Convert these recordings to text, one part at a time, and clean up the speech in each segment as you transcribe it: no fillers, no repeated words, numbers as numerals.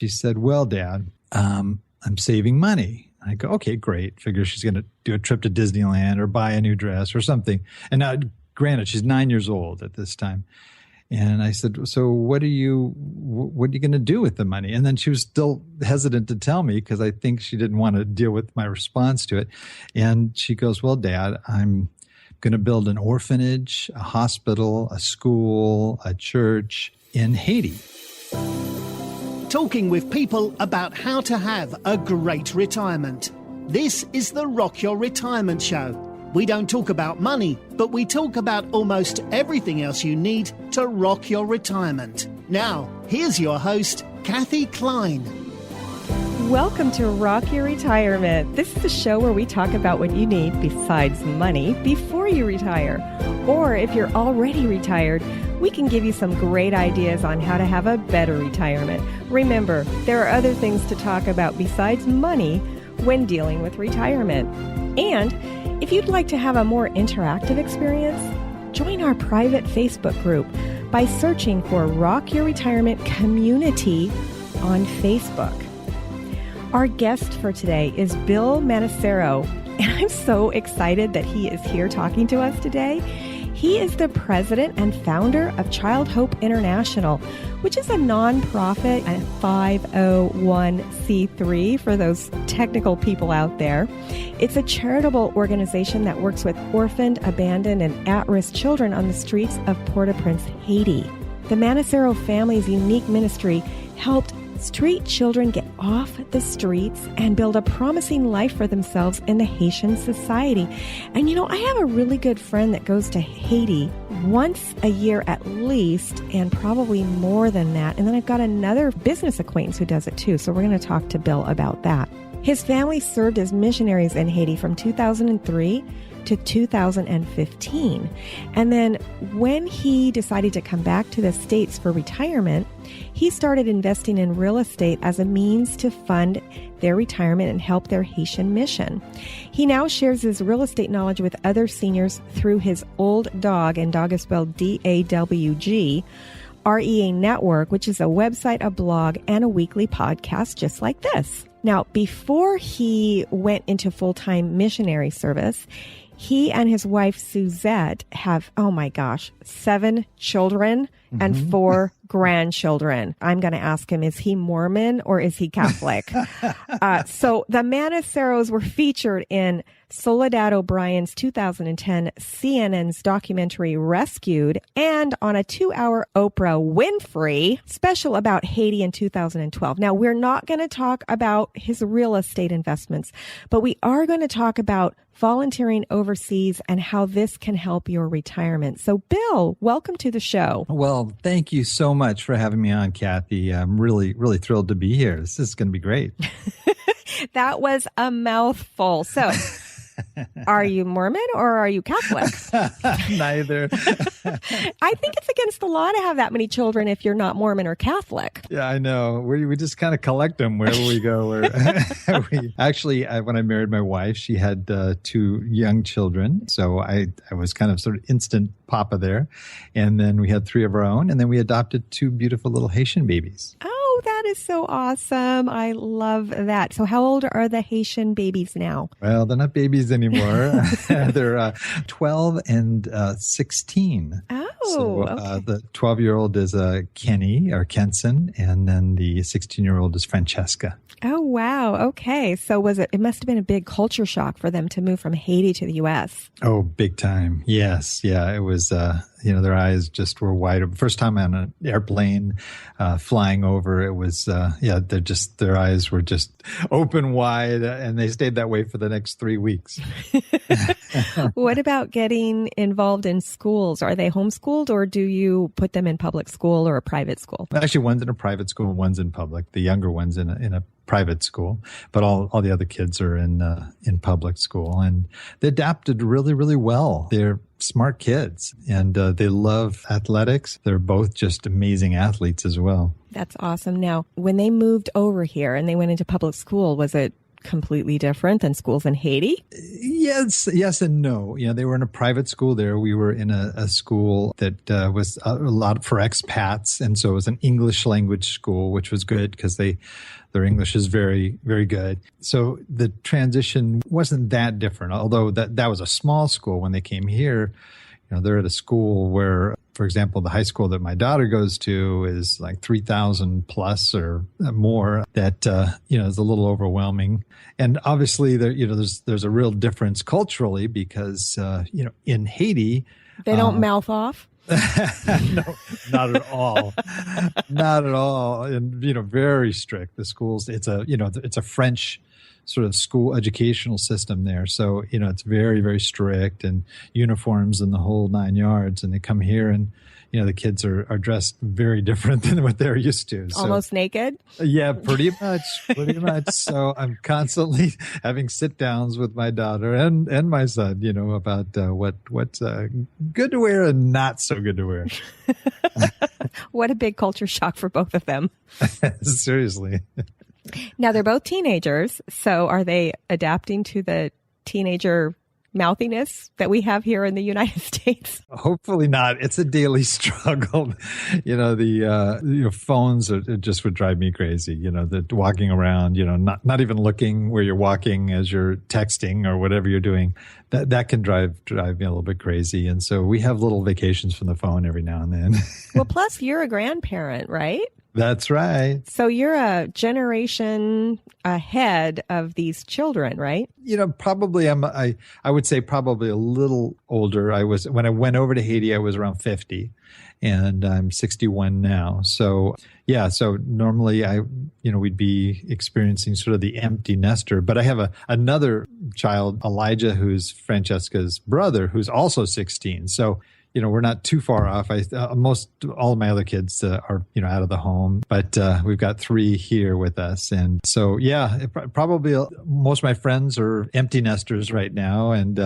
She said, well, Dad, I'm saving money. I go, okay, great. Figure she's going to do a trip to Disneyland or buy a new dress or something. And now, granted, she's 9 years old at this time. And I said, so what are you going to do with the money? And then she was still hesitant to tell me because I think she didn't want to deal with my response to it. And she goes, well, Dad, I'm going to build an orphanage, a hospital, a school, a church in Haiti. Talking with people about how to have a great retirement. This is the Rock Your Retirement Show. We don't talk about money, but we talk about almost everything else you need to rock your retirement. Now, here's your host, Kathy Klein. Welcome to Rock Your Retirement. This is the show where we talk about what you need besides money before you retire. Or if you're already retired, we can give you some great ideas on how to have a better retirement. Remember, there are other things to talk about besides money when dealing with retirement. And if you'd like to have a more interactive experience, join our private Facebook group by searching for Rock Your Retirement Community on Facebook. Our guest for today is Bill Manassero, and I'm so excited that he is here talking to us today. He is the president and founder of Child Hope International, which is a nonprofit, a 501c3 for those technical people out there. It's a charitable organization that works with orphaned, abandoned, and at-risk children on the streets of Port-au-Prince, Haiti. The Manassero family's unique ministry helped street children get off the streets and build a promising life for themselves in the Haitian society. And you know, I have a really good friend that goes to Haiti once a year at least, and probably more than that. And then I've got another business acquaintance who does it too. So we're going to talk to Bill about that. His family served as missionaries in Haiti from 2003 to 2015. And then when he decided to come back to the States for retirement, he started investing in real estate as a means to fund their retirement and help their Haitian mission. He now shares his real estate knowledge with other seniors through his Old Dog, and dog is spelled D-A-W-G, REA Network, which is a website, a blog, and a weekly podcast just like this. Now, before he went into full-time missionary service, he and his wife, Suzette, have, 7 children and 4 grandchildren. I'm going to ask him, is he Mormon or is he Catholic? So the Manasseros were featured in Soledad O'Brien's 2010 CNN's documentary Rescued, and on a 2-hour Oprah Winfrey special about Haiti in 2012. Now, we're not going to talk about his real estate investments, but we are going to talk about volunteering overseas and how this can help your retirement. So, Bill, welcome to the show. Well, thank you so much for having me on, Kathy. I'm really, really thrilled to be here. This is going to be great. That was a mouthful. So, are you Mormon or are you Catholic? Neither. I think it's against the law to have that many children if you're not Mormon or Catholic. Yeah, I know. We just kind of collect them wherever we go. Actually, when I married my wife, she had 2 young children. So I was kind of sort of instant papa there. And then we had 3 of our own. And then we adopted 2 beautiful little Haitian babies. Oh, that is so awesome. I love that. So how old are the Haitian babies now? Well, they're not babies anymore. They're 12 and 16. Oh, so okay. The 12-year-old is Kenny or Kenson, and then the 16-year-old is Francesca. Oh, wow. Okay. So it must have been a big culture shock for them to move from Haiti to the U.S. Oh, big time. Yes. Yeah. It was, their eyes just were wide. First time on an airplane flying over, it was, their eyes were just open wide, and they stayed that way for the next 3 weeks. What about getting involved in schools? Are they homeschooled, or do you put them in public school or a private school? Actually, one's in a private school, one's in public. The younger one's in a private school, but all the other kids are in public school, and they adapted really, really well. They're smart kids, and they love athletics. They're both just amazing athletes as well. That's awesome. Now, when they moved over here and they went into public school, was it completely different than schools in Haiti? Yes and no. They were in a private school there. We were in a school that was a lot for expats. And so it was an English language school, which was good because their English is very, very good. So the transition wasn't that different, although that was a small school when they came here. They're at a school where, for example, the high school that my daughter goes to is like 3,000 plus or more. That is a little overwhelming. And obviously, there's a real difference culturally because in Haiti, they don't mouth off. No, not at all. Not at all. And very strict. The schools. It's a French sort of school educational system there. So, it's very, very strict and uniforms and the whole 9 yards. And they come here and, the kids are dressed very different than what they're used to. So, almost naked? Yeah, pretty much. So I'm constantly having sit downs with my daughter and my son, about what's good to wear and not so good to wear. What a big culture shock for both of them. Seriously. Now, they're both teenagers, so are they adapting to the teenager mouthiness that we have here in the United States? Hopefully not. It's a daily struggle. The phones it just would drive me crazy. The walking around, not even looking where you're walking as you're texting or whatever you're doing. That can drive me a little bit crazy. And so we have little vacations from the phone every now and then. Well, plus you're a grandparent, right? That's right. So you're a generation ahead of these children, right? Probably I would say probably a little older. When I went over to Haiti, I was around 50 and I'm 61 now. So yeah, so normally we'd be experiencing sort of the empty nester, but I have another child, Elijah, who's Francesca's brother, who's also 16. So we're not too far off. All of my other kids are, out of the home, but we've got 3 here with us. And so, yeah, probably most of my friends are empty nesters right now. And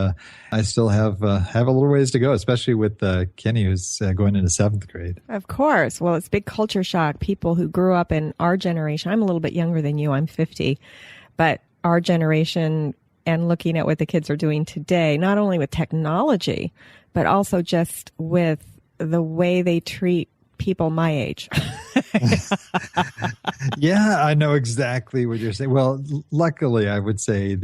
I still have a little ways to go, especially with Kenny, who's going into 7th grade. Of course. Well, it's big culture shock. People who grew up in our generation, I'm a little bit younger than you, I'm 50, but our generation and looking at what the kids are doing today, not only with technology, but also just with the way they treat people my age. Yeah, I know exactly what you're saying. Well, luckily, I would say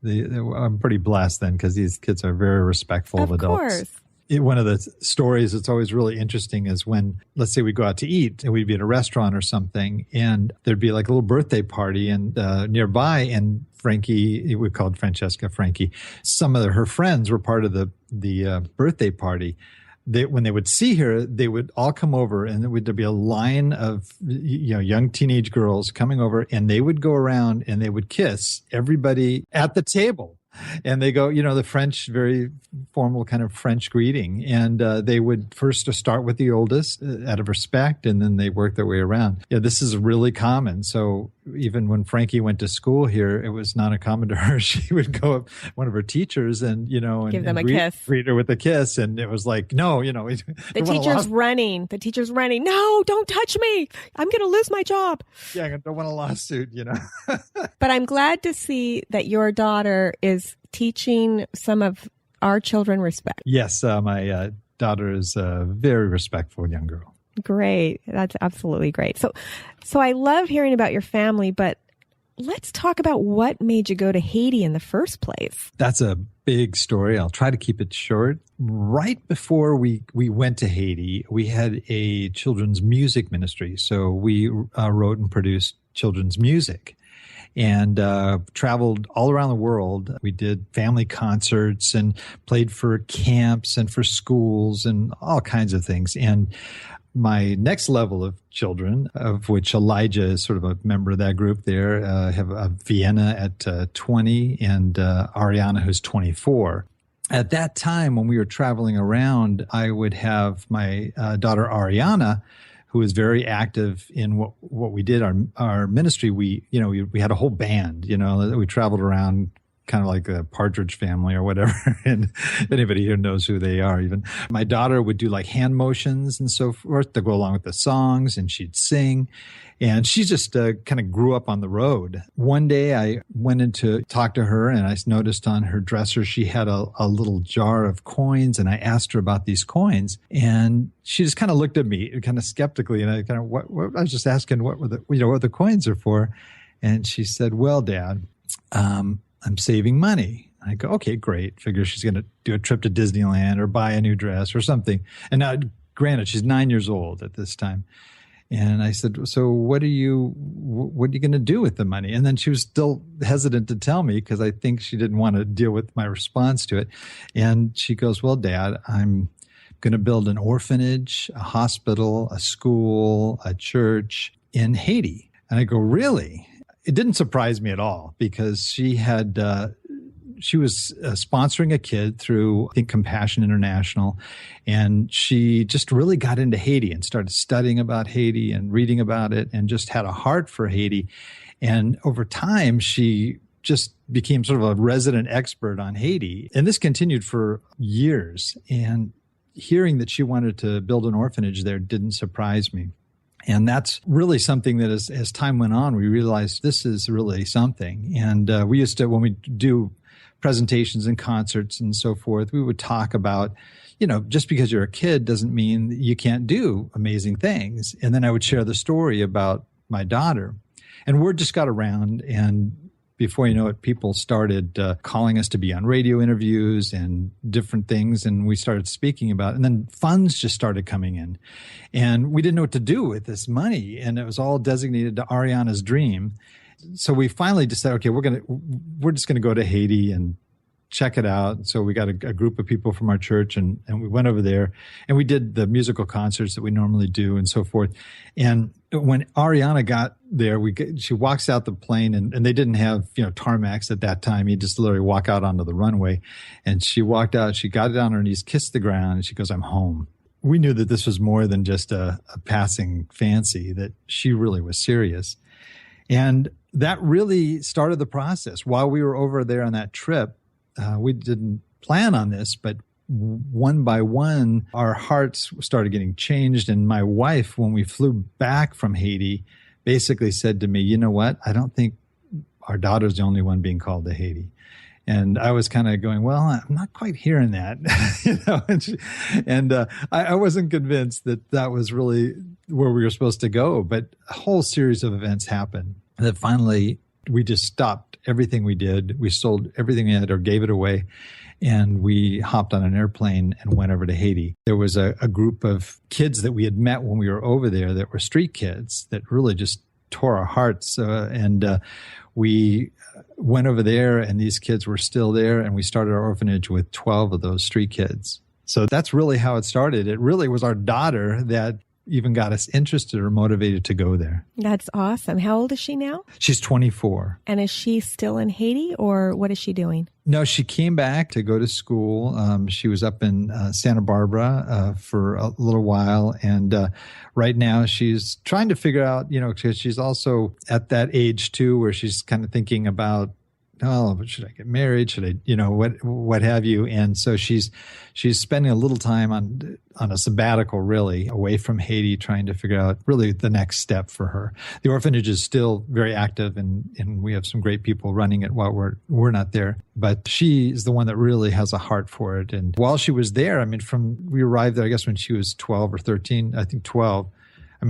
I'm pretty blessed then because these kids are very respectful of adults. Of course. One of the stories that's always really interesting is when, let's say we go out to eat and we'd be at a restaurant or something and there'd be like a little birthday party and nearby, and Frankie, we called Francesca Frankie. Some of her friends were part of the birthday party. When they would see her, they would all come over, and there'd be a line of young teenage girls coming over, and they would go around and they would kiss everybody at the table. And they go, the French, very formal kind of French greeting. And they would first start with the oldest out of respect, and then they work their way around. Yeah, this is really common. So even when Frankie went to school here, it was not uncommon to her. She would go up one of her teachers and, give them a kiss. Greet her with a kiss. And it was like, no, the teacher's running. The teacher's running. No, don't touch me. I'm going to lose my job. Yeah, I don't want a lawsuit, But I'm glad to see that your daughter is teaching some of our children respect. Yes, my daughter is a very respectful young girl. Great. That's absolutely great. So I love hearing about your family, but let's talk about what made you go to Haiti in the first place. That's a big story. I'll try to keep it short. Right before we went to Haiti, we had a children's music ministry. So we wrote and produced children's music and traveled all around the world. We did family concerts and played for camps and for schools and all kinds of things. And my next level of children, of which Elijah is sort of a member of that group there, have Vienna at 20 and Ariana, who's 24. At that time, when we were traveling around, I would have my daughter Ariana, who was very active in what we did, our ministry. We had a whole band, we traveled around kind of like the Partridge Family or whatever. And anybody here knows who they are even. My daughter would do like hand motions and so forth to go along with the songs, and she'd sing. And she just kind of grew up on the road. One day I went in to talk to her, and I noticed on her dresser she had a little jar of coins, and I asked her about these coins. And she just kind of looked at me kind of skeptically, and I kind of I was just asking what the coins are for. And she said, "Well, Dad, I'm saving money." I go, "Okay, great." Figure she's going to do a trip to Disneyland or buy a new dress or something. And now, granted, she's 9 years old at this time. And I said, "So what are you going to do with the money?" And then she was still hesitant to tell me because I think she didn't want to deal with my response to it. And she goes, "Well, Dad, I'm going to build an orphanage, a hospital, a school, a church in Haiti." And I go, "Really?" It didn't surprise me at all because she was sponsoring a kid through, I think, Compassion International. And she just really got into Haiti and started studying about Haiti and reading about it and just had a heart for Haiti. And over time, she just became sort of a resident expert on Haiti. And this continued for years. And hearing that she wanted to build an orphanage there didn't surprise me. And that's really something that as time went on, we realized this is really something. And we used to, when we do presentations and concerts and so forth, we would talk about, just because you're a kid doesn't mean that you can't do amazing things. And then I would share the story about my daughter. And word just got around, and before you know it, people started calling us to be on radio interviews and different things, and we started speaking about it. And then funds just started coming in. And we didn't know what to do with this money, and it was all designated to Ariana's dream. So we finally decided, okay, we're just going to go to Haiti and check it out. So we got a group of people from our church, and we went over there, and we did the musical concerts that we normally do and so forth. And when Ariana got there, she walks out the plane, and they didn't have, tarmacs at that time. You just literally walk out onto the runway. And she walked out, she got on her knees, kissed the ground, and she goes, "I'm home." We knew that this was more than just a passing fancy, that she really was serious. And that really started the process. While we were over there on that trip, we didn't plan on this, but one by one, our hearts started getting changed. And my wife, when we flew back from Haiti, basically said to me, "You know what? I don't think our daughter's the only one being called to Haiti." And I was kind of going, "Well, I'm not quite hearing that." I wasn't convinced that was really where we were supposed to go. But a whole series of events happened that finally we just stopped everything we did. We sold everything we had or gave it away. And we hopped on an airplane and went over to Haiti. There was a group of kids that we had met when we were over there that were street kids that really just tore our hearts. We went over there, and these kids were still there, and we started our orphanage with 12 of those street kids. So that's really how it started. It really was our daughter that even got us interested or motivated to go there. That's awesome. How old is she now? She's 24. And is she still in Haiti, or what is she doing? No, she came back to go to school. She was up in Santa Barbara for a little while. And right now she's trying to figure out, because she's also at that age too, where she's kind of thinking about, oh, should I get married? Should I, what have you? And so she's spending a little time on a sabbatical, really, away from Haiti, trying to figure out really the next step for her. The orphanage is still very active, and we have some great people running it while we're not there. But she is the one that really has a heart for it. And while she was there, we arrived there, I guess, when she was 12 or 13, I think 12.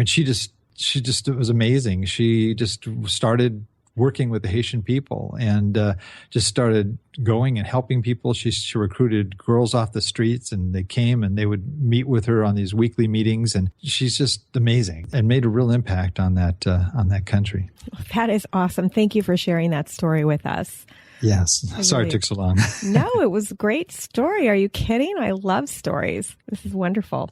She just, it was amazing. She just started working with the Haitian people and just started going and helping people. She recruited girls off the streets, and they came and they would meet with her on these weekly meetings. And she's just amazing and made a real impact on that country. That is awesome. Thank you for sharing that story with us. Yes. Sorry it took so long. No, it was a great story. Are you kidding? I love stories. This is wonderful.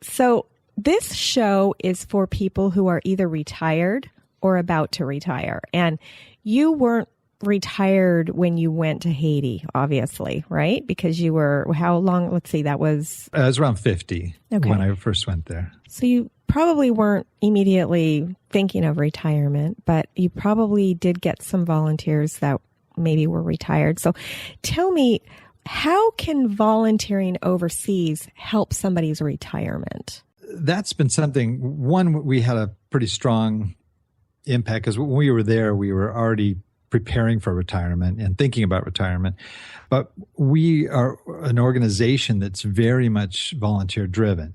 So this show is for people who are either retired or about to retire. And you weren't retired when you went to Haiti, obviously, right? Because you were, how long? Let's see, that was... I was around 50 when I first went there. So you probably weren't immediately thinking of retirement, but you probably did get some volunteers that maybe were retired. So tell me, how can volunteering overseas help somebody's retirement? That's been something, one, we had a pretty strong impact because when we were there, we were already preparing for retirement and thinking about retirement. But we are an organization that's very much volunteer driven.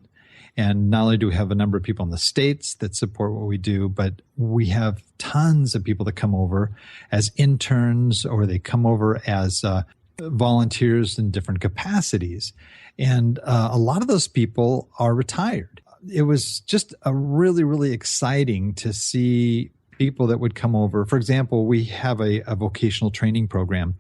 And not only do we have a number of people in the States that support what we do, but we have tons of people that come over as interns, or they come over as volunteers in different capacities. And a lot of those people are retired. It was just a really, really exciting to see people that would come over. For example, we have a vocational training program,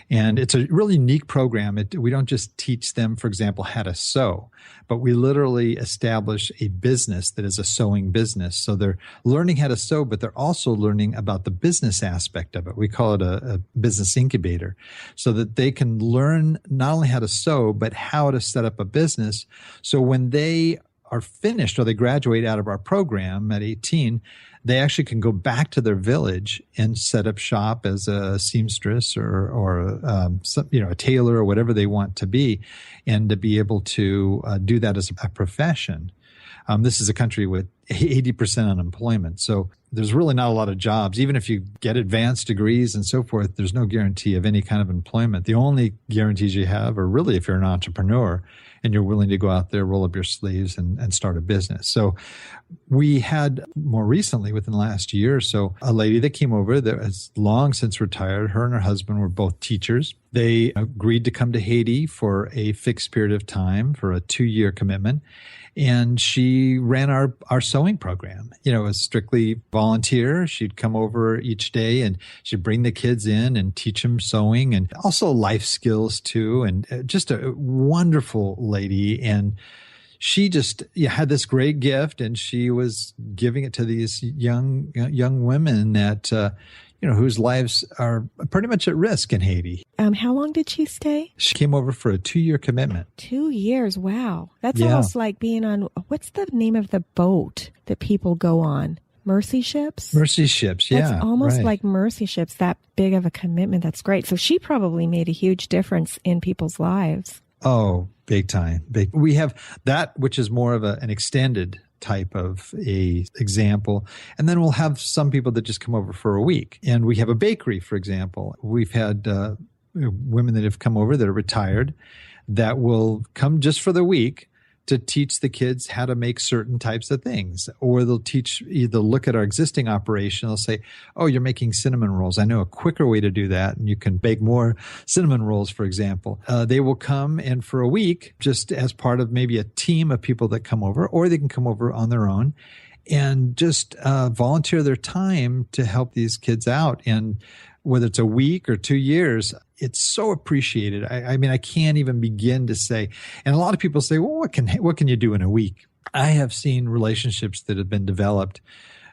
and it's a really unique program. We don't just teach them, for example, how to sew, but we literally establish a business that is a sewing business. So they're learning how to sew, but they're also learning about the business aspect of it. We call it a business incubator, so that they can learn not only how to sew, but how to set up a business. So when they are finished or they graduate out of our program at 18, they actually can go back to their village and set up shop as a seamstress or a tailor or whatever they want to be, and to be able to do that as a profession. This is a country with 80% unemployment. So there's really not a lot of jobs. Even if you get advanced degrees and so forth, there's no guarantee of any kind of employment. The only guarantees you have are really if you're an entrepreneur and you're willing to go out there, roll up your sleeves and start a business. So we had more recently, within the last year or so, a lady that came over that has long since retired. Her and her husband were both teachers. They agreed to come to Haiti for a fixed period of time for a 2-year commitment. And she ran our sewing program. It was strictly volunteer. She'd come over each day and she'd bring the kids in and teach them sewing and also life skills too. And just a wonderful lady. And she just had this great gift, and she was giving it to these young women that, whose lives are pretty much at risk in Haiti. How long did she stay? She came over for a 2-year commitment. 2 years. Wow. That's almost like being on, what's the name of the boat that people go on? Mercy ships? Mercy ships, yeah. It's almost like mercy ships, that big of a commitment. That's great. So she probably made a huge difference in people's lives. Oh, big time. We have that, which is more of an extended type of a example. And then we'll have some people that just come over for a week. And we have a bakery, for example. We've had women that have come over that are retired that will come just for the week to teach the kids how to make certain types of things. Or they'll either look at our existing operation, they'll say, oh, you're making cinnamon rolls. I know a quicker way to do that, and you can bake more cinnamon rolls, for example. They will come, and for a week, just as part of maybe a team of people that come over, or they can come over on their own and just volunteer their time to help these kids out. And whether it's a week or 2 years, it's so appreciated. I mean, I can't even begin to say. And a lot of people say, well, what can you do in a week? I have seen relationships that have been developed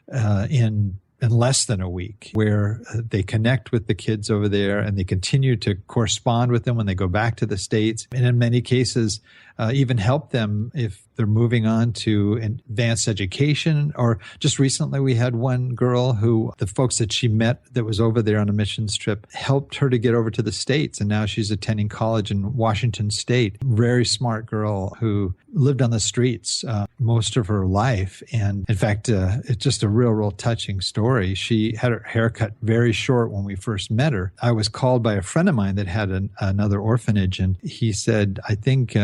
in less than a week, where they connect with the kids over there and they continue to correspond with them when they go back to the States. And in many cases, even help them if they're moving on to advanced education. Or just recently, we had one girl who the folks that she met that was over there on a missions trip helped her to get over to the States. And now she's attending college in Washington State. Very smart girl who lived on the streets most of her life. And in fact, it's just a real touching story. She had her hair cut very short when we first met her. I was called by a friend of mine that had another orphanage, and he said, I think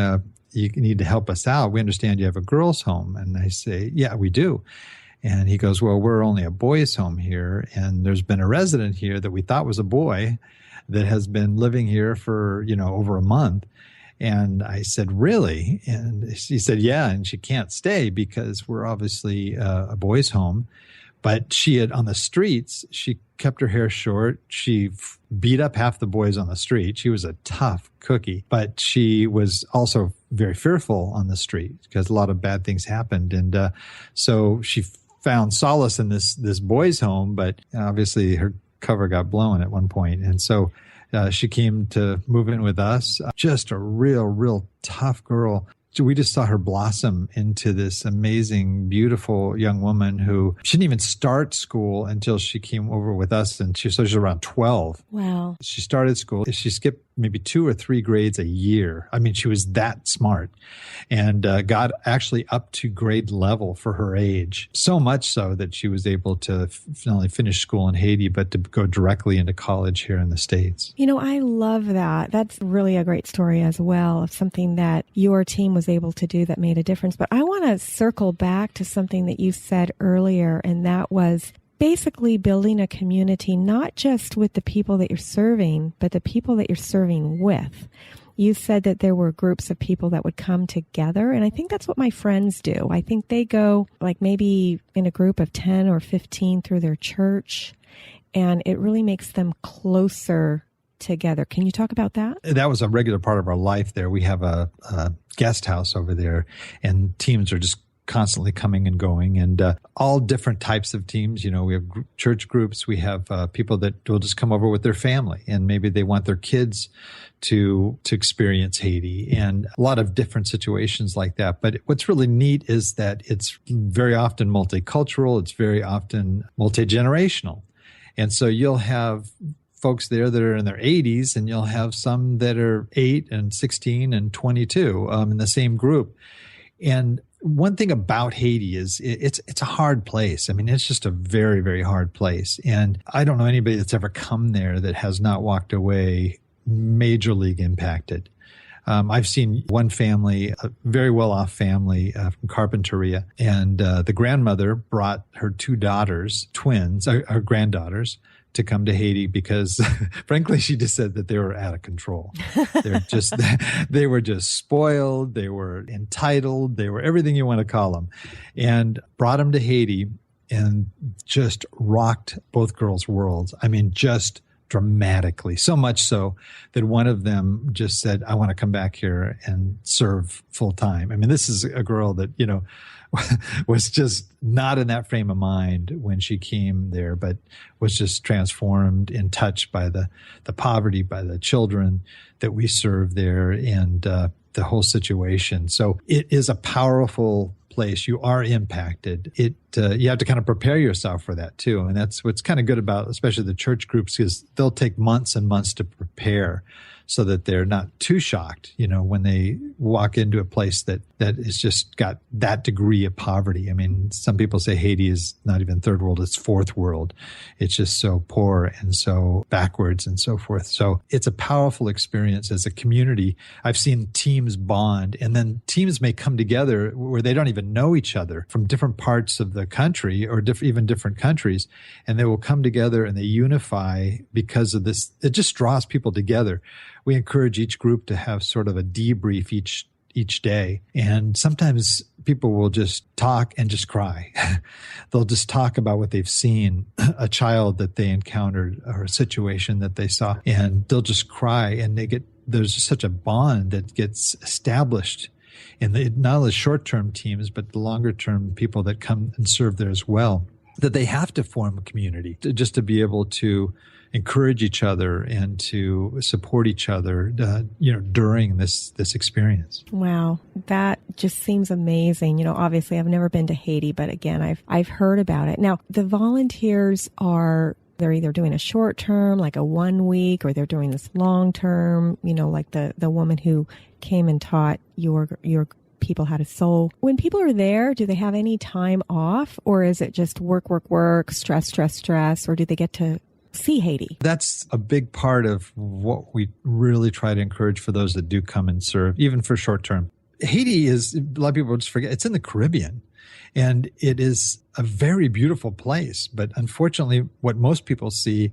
you need to help us out. We understand you have a girls' home. And I say, yeah, we do. And he goes, well, we're only a boys' home here. And there's been a resident here that we thought was a boy that has been living here for, over a month. And I said, really? And he said, yeah. And she can't stay because we're obviously a boys' home. But she had, on the streets, she kept her hair short. She beat up half the boys on the street. She was a tough cookie, but she was also very fearful on the street because a lot of bad things happened. And so she found solace in this boys' home, but obviously her cover got blown at one point. And so she came to move in with us. Just a real tough girl. we just saw her blossom into this amazing, beautiful young woman who she didn't even start school until she came over with us. And so she was around 12. Wow. She started school. She skipped maybe 2 or 3 grades a year. I mean, she was that smart and got actually up to grade level for her age. So much so that she was able to not only finish school in Haiti, but to go directly into college here in the States. You know, I love that. That's really a great story as well of something that your team was able to do that made a difference. But I want to circle back to something that you said earlier, and that was basically building a community, not just with the people that you're serving, but the people that you're serving with. You said that there were groups of people that would come together, and I think that's what my friends do. I think they go like maybe in a group of 10 or 15 through their church, and it really makes them closer together. Can you talk about that? That was a regular part of our life there. We have a guest house over there, and teams are just constantly coming and going, and all different types of teams. You know, we have church groups. We have people that will just come over with their family, and maybe they want their kids to experience Haiti, and a lot of different situations like that. But what's really neat is that it's very often multicultural. It's very often multi-generational. And so you'll have folks there that are in their 80s, and you'll have some that are 8 and 16 and 22 in the same group. And one thing about Haiti is it's a hard place. I mean, it's just a very, very hard place. And I don't know anybody that's ever come there that has not walked away major league impacted. I've seen one family, a very well-off family from Carpinteria, and the grandmother brought her 2 daughters, twins, her granddaughters, to come to Haiti because, frankly, she just said that they were out of control. They were just spoiled. They were entitled. They were everything you want to call them, and brought them to Haiti and just rocked both girls' worlds. I mean, just dramatically, so much so that one of them just said, I want to come back here and serve full time. I mean, this is a girl that, you know, was just not in that frame of mind when she came there, but was just transformed and touched by the poverty, by the children that we serve there, and the whole situation. So it is a powerful place. You are impacted. You have to kind of prepare yourself for that too. And that's what's kind of good about, especially the church groups, is they'll take months and months to prepare so that they're not too shocked, you know, when they walk into a place that has just got that degree of poverty. I mean, some people say Haiti is not even third world, it's fourth world. It's just so poor and so backwards and so forth. So it's a powerful experience as a community. I've seen teams bond, and then teams may come together where they don't even know each other from different parts of the country or even different countries, and they will come together and they unify because of this. It just draws people together. We encourage each group to have sort of a debrief each day. And sometimes people will just talk and just cry. They'll just talk about what they've seen, a child that they encountered or a situation that they saw, and they'll just cry, and there's such a bond that gets established in not only short-term teams, but the longer-term people that come and serve there as well, that they have to form a community just to be able to encourage each other and to support each other, during this experience. Wow, that just seems amazing. You know, obviously, I've never been to Haiti, but again, I've heard about it. Now, the volunteers they're either doing a short term, like a 1 week, or they're doing this long term. You know, like the woman who came and taught your people how to sew. When people are there, do they have any time off, or is it just work, stress, or do they get to see Haiti? That's a big part of what we really try to encourage for those that do come and serve, even for short term. Haiti is, a lot of people just forget, it's in the Caribbean, and it is a very beautiful place. But unfortunately, what most people see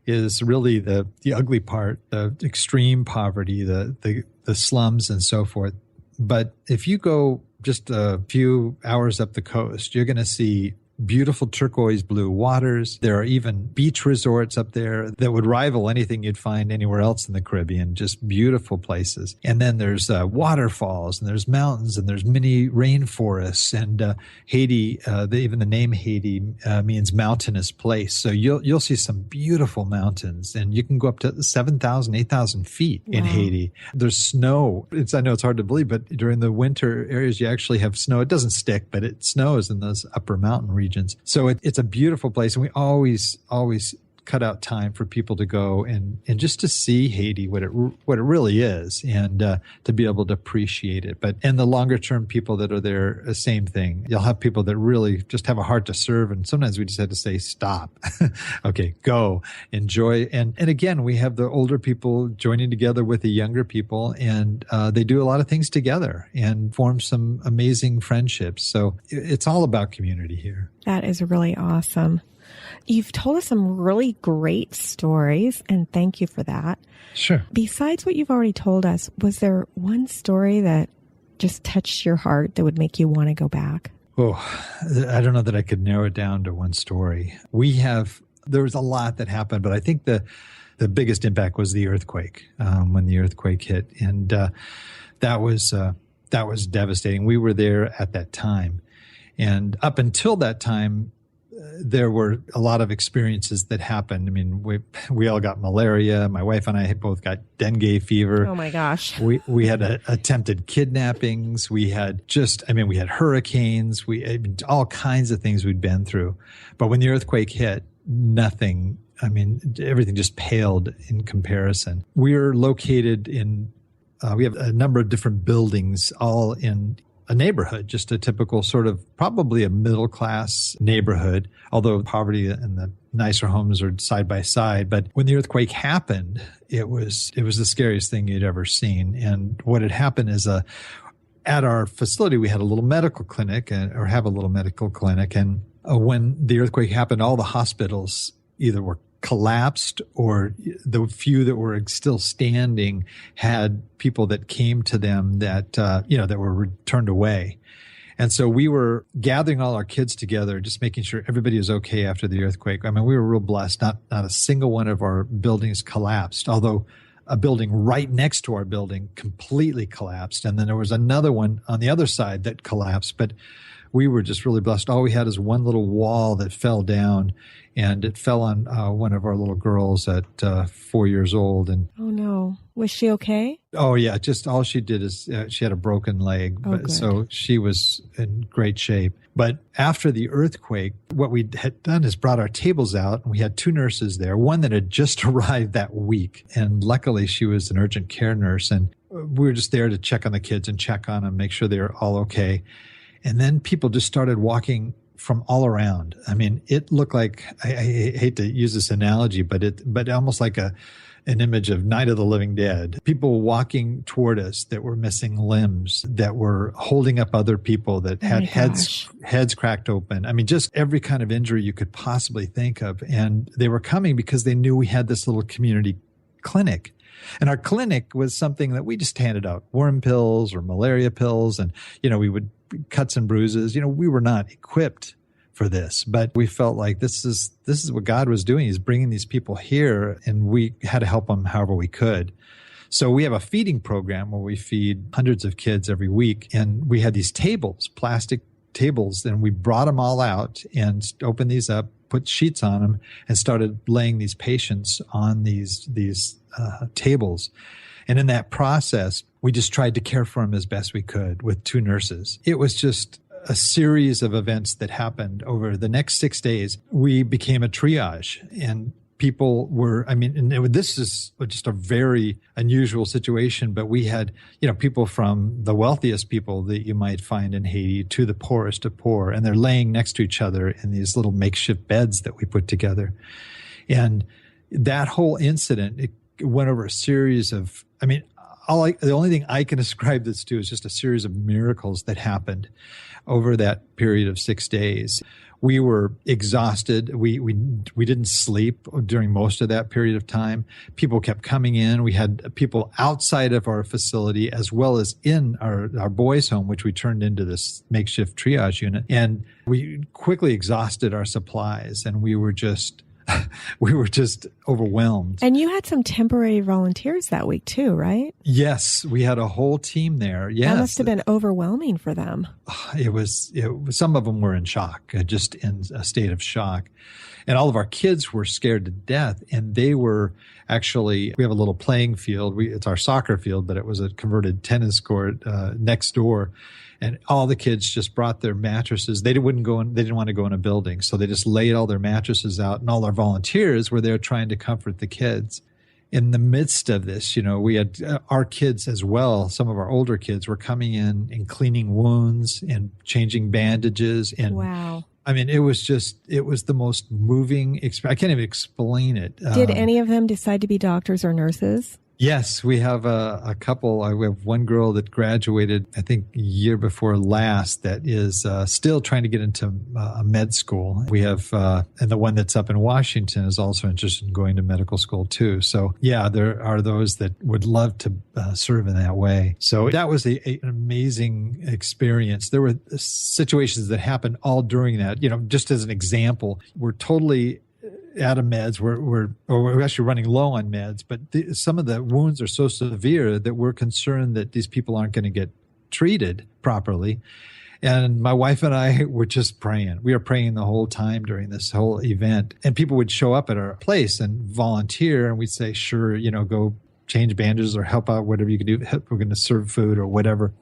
is really the ugly part, the extreme poverty, the slums and so forth. But if you go just a few hours up the coast, you're going to see beautiful turquoise blue waters. There are even beach resorts up there that would rival anything you'd find anywhere else in the Caribbean, just beautiful places. And then there's waterfalls, and there's mountains, and there's mini rainforests. And Haiti, even the name Haiti means mountainous place. So you'll see some beautiful mountains, and you can go up to 7,000, 8,000 feet in Haiti. There's snow. I know it's hard to believe, but during the winter areas, you actually have snow. It doesn't stick, but it snows in those upper mountain regions. So it's a beautiful place. And we always cut out time for people to go and just to see Haiti, what it really is, and to be able to appreciate it. And the longer term people that are there, same thing. You'll have people that really just have a heart to serve. And sometimes we just had to say, stop. Okay, go, enjoy. And again, we have the older people joining together with the younger people, and they do a lot of things together and form some amazing friendships. So it's all about community here. That is really awesome. You've told us some really great stories, and thank you for that. Sure. Besides what you've already told us, was there one story that just touched your heart that would make you want to go back? Oh, I don't know that I could narrow it down to one story. There was a lot that happened, but I think the biggest impact was the earthquake, when the earthquake hit. And that was devastating. We were there at that time. And up until that time, there were a lot of experiences that happened. I mean, we all got malaria. My wife and I both got dengue fever. Oh my gosh. We had attempted kidnappings. We had hurricanes. All kinds of things we'd been through. But when the earthquake hit, everything just paled in comparison. We're located we have a number of different buildings all in a neighborhood, just a typical sort of probably a middle-class neighborhood, although poverty and the nicer homes are side by side. But when the earthquake happened, it was the scariest thing you'd ever seen. And what had happened is at our facility, we had a little medical clinic, and when the earthquake happened, all the hospitals either were collapsed, or the few that were still standing had people that came to them that were turned away. And so we were gathering all our kids together, just making sure everybody was okay after the earthquake. I mean, we were real blessed. Not a single one of our buildings collapsed, although a building right next to our building completely collapsed. And then there was another one on the other side that collapsed. But we were just really blessed. All we had is one little wall that fell down, and it fell on one of our little girls at 4 years old. And oh no, was she okay? Oh yeah, just all she did is she had a broken leg, so she was in great shape. But after the earthquake, what we had done is brought our tables out, and we had 2 nurses there, one that had just arrived that week, and luckily she was an urgent care nurse, and we were just there to check on the kids and check on them, make sure they were all okay. And then people just started walking from all around. I mean, it looked like, I hate to use this analogy, but almost like an image of Night of the Living Dead. People walking toward us that were missing limbs, that were holding up other people, that had heads cracked open. I mean, just every kind of injury you could possibly think of. And they were coming because they knew we had this little community clinic. And our clinic was something that we just handed out worm pills or malaria pills. And, we would cuts and bruises. We were not equipped for this, but we felt like this is what God was doing. He's bringing these people here, and we had to help them however we could. So we have a feeding program where we feed hundreds of kids every week. And we had these tables, plastic tables, and we brought them all out and opened these up, put sheets on them, and started laying these patients on these tables. And in that process, we just tried to care for them as best we could with 2 nurses. It was just a series of events that happened over the next 6 days. We became a triage, and people were, this is just a very unusual situation, but we had, people from the wealthiest people that you might find in Haiti to the poorest of poor, and they're laying next to each other in these little makeshift beds that we put together. And that whole incident, it went over a series of, the only thing I can ascribe this to is just a series of miracles that happened over that period of 6 days. We were exhausted. We didn't sleep during most of that period of time. People kept coming in. We had people outside of our facility as well as in our boys' home, which we turned into this makeshift triage unit. And we quickly exhausted our supplies, and we were just overwhelmed. And you had some temporary volunteers that week too, right? Yes, we had a whole team there. Yes. That must have been overwhelming for them. It was some of them were in shock, just in a state of shock. And all of our kids were scared to death. And they were actually, we have a little playing field. It's our soccer field, but it was a converted tennis court next door. And all the kids just brought their mattresses. They didn't want to go in a building. So they just laid all their mattresses out, and all our volunteers were there trying to comfort the kids. In the midst of this, we had our kids as well. Some of our older kids were coming in and cleaning wounds and changing bandages. And wow. I mean, it was the most moving experience. I can't even explain it. Did any of them decide to be doctors or nurses? Yes, we have a couple. We have one girl that graduated, I think, year before last that is still trying to get into med school. We have, and the one that's up in Washington is also interested in going to medical school too. So yeah, there are those that would love to serve in that way. So that was an amazing experience. There were situations that happened all during that. Just as an example, we're totally out of meds. We're actually running low on meds, but some of the wounds are so severe that we're concerned that these people aren't going to get treated properly. And my wife and I were just praying. We were praying the whole time during this whole event. And people would show up at our place and volunteer, and we'd say, sure, go change bandages or help out, whatever you can do. We're going to serve food or whatever.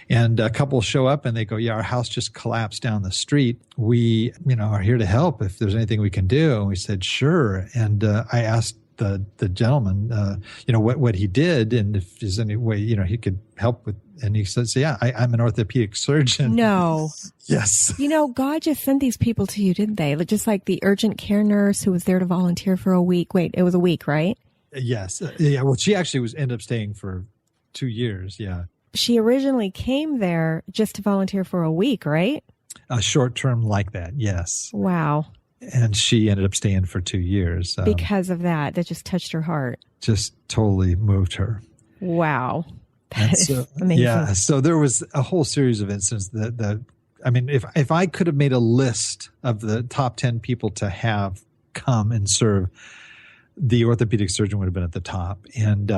And a couple show up and they go, yeah, our house just collapsed down the street. We, are here to help if there's anything we can do. And we said, sure. And I asked the gentleman, what he did and if there's any way, he could help with. And he says, yeah, I'm an orthopedic surgeon. No. Yes. God just sent these people to you, didn't they? Just like the urgent care nurse who was there to volunteer for a week. Wait, it was a week, right? Yes. Yeah. Well, she actually ended up staying for 2 years. Yeah. She originally came there just to volunteer for a week, right? A short term like that. Yes. Wow. And she ended up staying for 2 years. Because of that just touched her heart. Just totally moved her. Wow. That's amazing. Yeah. So there was a whole series of incidents that if I could have made a list of the top 10 people to have come and serve, the orthopedic surgeon would have been at the top. And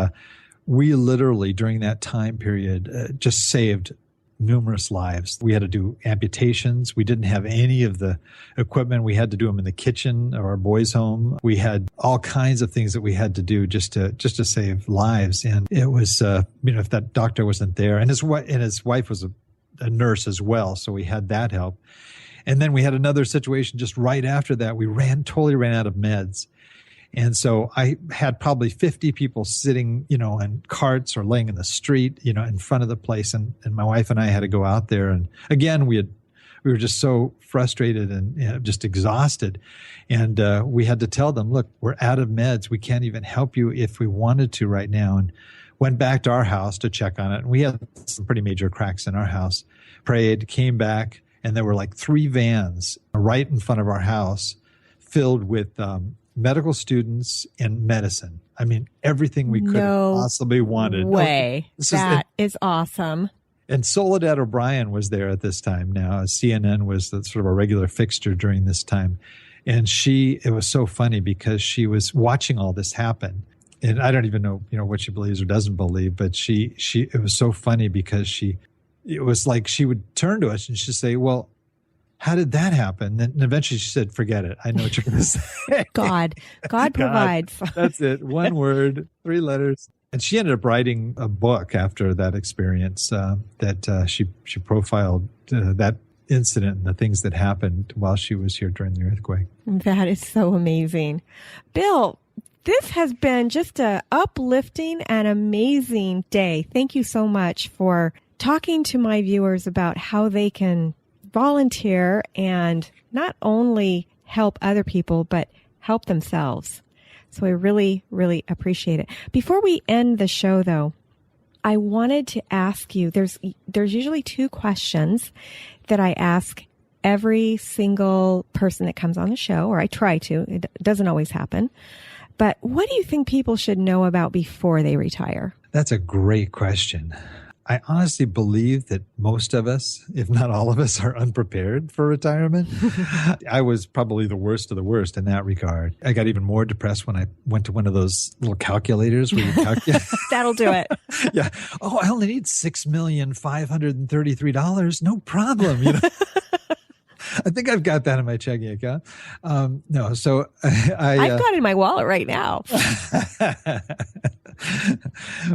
we literally, during that time period, just saved numerous lives. We had to do amputations. We didn't have any of the equipment. We had to do them in the kitchen of our boys' home. We had all kinds of things that we had to do just to save lives. And it was, if that doctor wasn't there, and his wife was a nurse as well, so we had that help. And then we had another situation just right after that. We totally ran out of meds. And so I had probably 50 people sitting, in carts or laying in the street, in front of the place. And my wife and I had to go out there. And again, we were just so frustrated and just exhausted. And we had to tell them, look, we're out of meds. We can't even help you if we wanted to right now. And went back to our house to check on it. And we had some pretty major cracks in our house. Prayed, came back, and there were like 3 vans right in front of our house filled with medical students and medicine. I mean, everything we could have possibly wanted. Way. That is awesome. And Soledad O'Brien was there at this time now. CNN was sort of a regular fixture during this time. And it was so funny because she was watching all this happen. And I don't even know, what she believes or doesn't believe, but it was so funny because it was like she would turn to us and she'd say, well, how did that happen? And eventually she said, forget it. I know what you're going to say. God provides. That's it. One word, 3 letters. And she ended up writing a book after that experience that she profiled that incident and the things that happened while she was here during the earthquake. That is so amazing. Bill, this has been just an uplifting and amazing day. Thank you so much for talking to my viewers about how they can volunteer and not only help other people, but help themselves. So I really, really appreciate it. Before we end the show, though, I wanted to ask you, there's usually two questions that I ask every single person that comes on the show, or I try to. It doesn't always happen. But what do you think people should know about before they retire? That's a great question. I honestly believe that most of us, if not all of us, are unprepared for retirement. I was probably the worst of the worst in that regard. I got even more depressed when I went to one of those little calculators where you calculate. That'll do it. Yeah. Oh, I only need $6,533. No problem. You know? I think I've got that in my checking account. No, so I've got it in my wallet right now.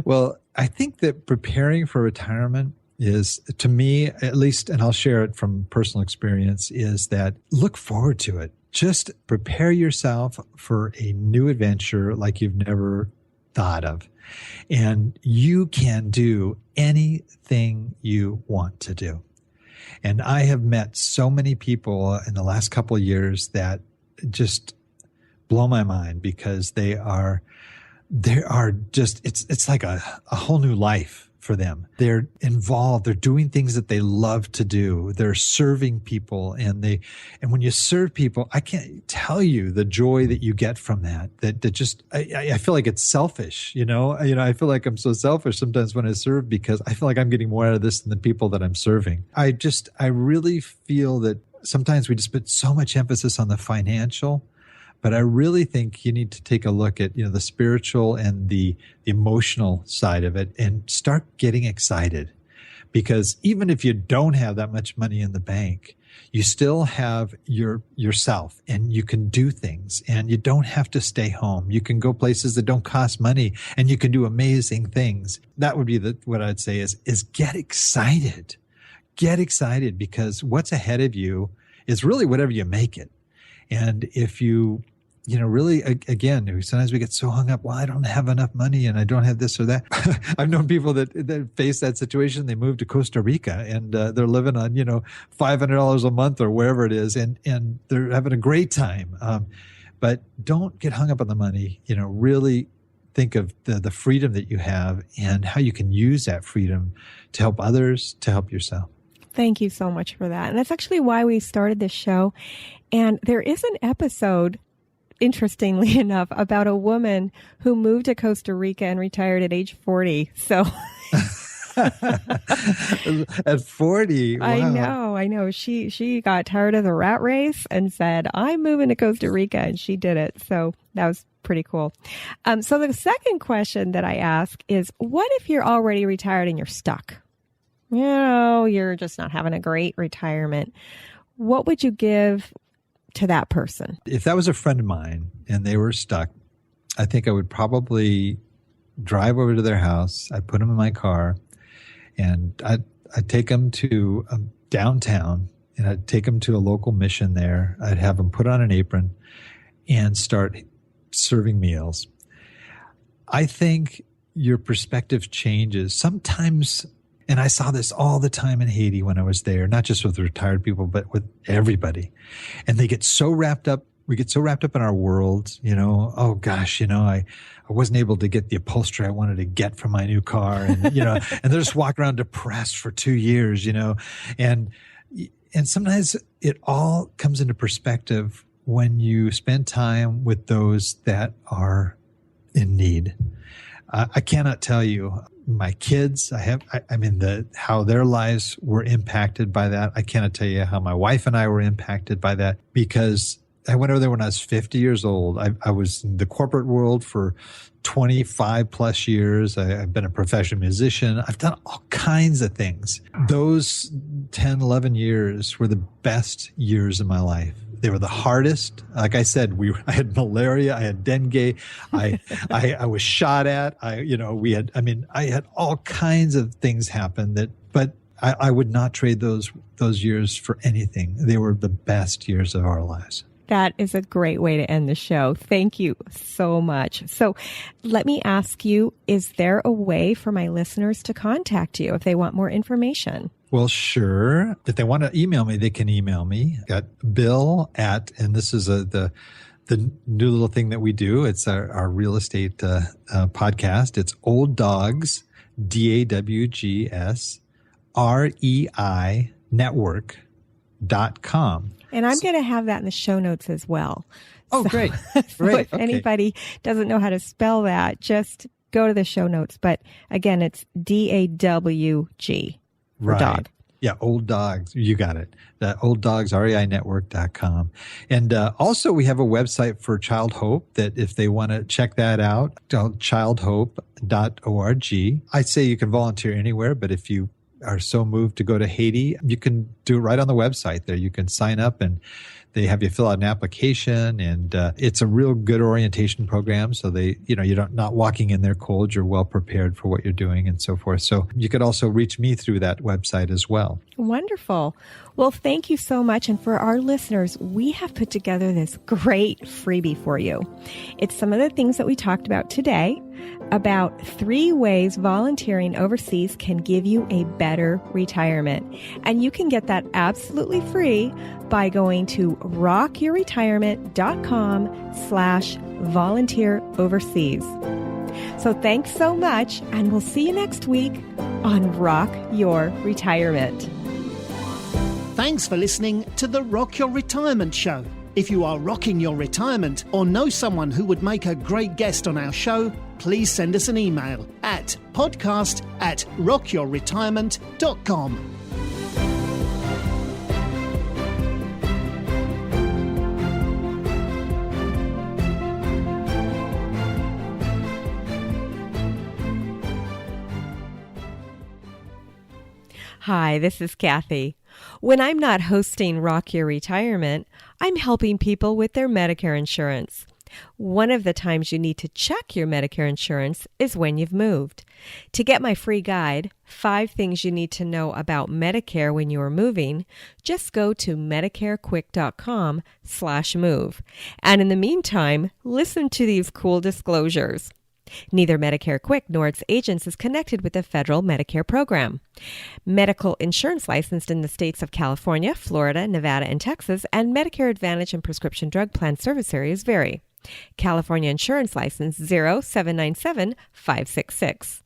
Well, I think that preparing for retirement is, to me, at least, and I'll share it from personal experience, is that look forward to it. Just prepare yourself for a new adventure like you've never thought of. And you can do anything you want to do. And I have met so many people in the last couple of years that just blow my mind, because they are just, it's like a whole new life for them. They're involved. They're doing things that they love to do. They're serving people, and when you serve people, I can't tell you the joy that you get from that just, I feel like it's selfish, you know, I feel like I'm so selfish sometimes when I serve, because I feel like I'm getting more out of this than the people that I'm serving. I really feel that sometimes we just put so much emphasis on the financial, but I really think you need to take a look at, the spiritual and the emotional side of it, and start getting excited. Because even if you don't have that much money in the bank, you still have yourself, and you can do things, and you don't have to stay home. You can go places that don't cost money, and you can do amazing things. That would be what I'd say is get excited. Get excited, because what's ahead of you is really whatever you make it. And if you, really, again, sometimes we get so hung up, well, I don't have enough money and I don't have this or that. I've known people that face that situation. They move to Costa Rica, and they're living on, $500 a month or wherever it is. And they're having a great time. But don't get hung up on the money. Really think of the freedom that you have and how you can use that freedom to help others, to help yourself. Thank you so much for that. And that's actually why we started this show. And there is an episode, interestingly enough, about a woman who moved to Costa Rica and retired at age 40. So at 40, wow. I know. She got tired of the rat race and said, I'm moving to Costa Rica, and she did it. So that was pretty cool. So the second question that I ask is, what if you're already retired and you're stuck? You're just not having a great retirement. What would you give to that person? If that was a friend of mine and they were stuck, I think I would probably drive over to their house. I'd put them in my car, and I'd take them to downtown, and I'd take them to a local mission there. I'd have them put on an apron and start serving meals. I think your perspective changes sometimes. And I saw this all the time in Haiti when I was there, not just with retired people, but with everybody. And they get so wrapped up. We get so wrapped up in our world, oh gosh, I wasn't able to get the upholstery I wanted to get from my new car. And, and they're just walking around depressed for 2 years, and sometimes it all comes into perspective when you spend time with those that are in need. I cannot tell you. My kids, how their lives were impacted by that. I cannot tell you how my wife and I were impacted by that, because I went over there when I was 50 years old. I was in the corporate world for 25 plus years. I've been a professional musician. I've done all kinds of things. Those 10, 11 years were the best years of my life. They were the hardest. Like I said, I had malaria, I had dengue, I was shot at. I had all kinds of things happen but I would not trade those years for anything. They were the best years of our lives. That is a great way to end the show. Thank you so much. So let me ask you, is there a way for my listeners to contact you if they want more information? Well, sure. If they want to email me, they can email me at Bill and this is the new little thing that we do. It's our real estate podcast. It's DAWGSREI network.com. And I'm going to have that in the show notes as well. Oh, great. So Great. if anybody doesn't know how to spell that, just go to the show notes. But again, it's DAWG for dog. Yeah, Old Dogs. You got it. The olddogsreinetwork.com. And also we have a website for Child Hope that if they want to check that out, childhope.org. I say you can volunteer anywhere, but if you are so moved to go to Haiti, you can do it right on the website there. You can sign up and they have you fill out an application, and it's a real good orientation program. So you're not walking in there cold. You're well prepared for what you're doing and so forth. So you could also reach me through that website as well. Wonderful. Well, thank you so much. And for our listeners, we have put together this great freebie for you. It's some of the things that we talked about today, about 3 ways volunteering overseas can give you a better retirement. And you can get that absolutely free by going to rockyourretirement.com/volunteer overseas. So thanks so much, and we'll see you next week on Rock Your Retirement. Thanks for listening to the Rock Your Retirement Show. If you are rocking your retirement or know someone who would make a great guest on our show, please send us an email at podcast@rockyourretirement.com. Hi, this is Kathy. When I'm not hosting Rock Your Retirement, I'm helping people with their Medicare insurance. One of the times you need to check your Medicare insurance is when you've moved. To get my free guide, 5 Things You Need to Know About Medicare When You Are Moving, just go to medicarequick.com/move. And in the meantime, listen to these cool disclosures. Neither Medicare Quick nor its agents is connected with the federal Medicare program. Medical insurance licensed in the states of California, Florida, Nevada, and Texas, and Medicare Advantage and prescription drug plan service areas vary. California Insurance License 0797566.